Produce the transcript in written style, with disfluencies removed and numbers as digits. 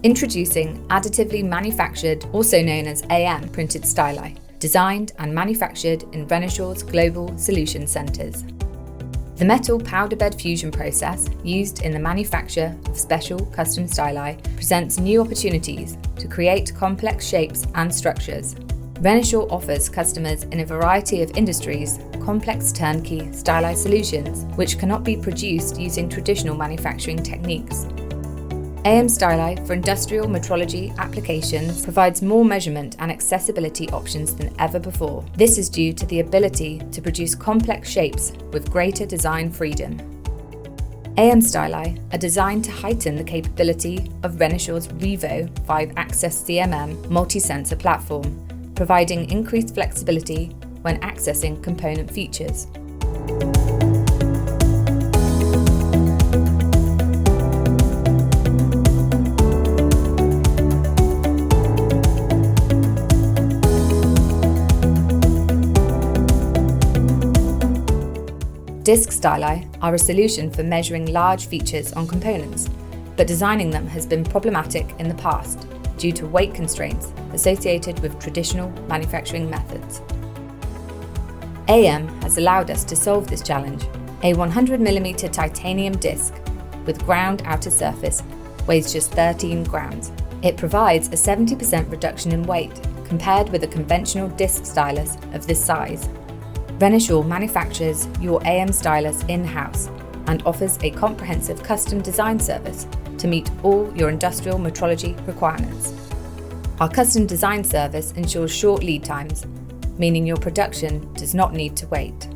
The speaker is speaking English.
Introducing additively manufactured, also known as AM printed styli, designed and manufactured in Renishaw's global solution centres. The metal powder bed fusion process used in the manufacture of special custom styli presents new opportunities to create complex shapes and structures. Renishaw offers customers in a variety of industries complex turnkey styli solutions which cannot be produced using traditional manufacturing techniques. AM styli for industrial metrology applications provides more measurement and accessibility options than ever before. This is due to the ability to produce complex shapes with greater design freedom. AM styli are designed to heighten the capability of Renishaw's Revo 5-axis CMM multi-sensor platform, providing increased flexibility when accessing component features. Disc styli are a solution for measuring large features on components, but designing them has been problematic in the past due to weight constraints associated with traditional manufacturing methods. AM has allowed us to solve this challenge. A 100mm titanium disc with ground outer surface weighs just 13 grams. It provides a 70% reduction in weight compared with a conventional disc stylus of this size. Renishaw manufactures your AM stylus in-house and offers a comprehensive custom design service to meet all your industrial metrology requirements. Our custom design service ensures short lead times, meaning your production does not need to wait.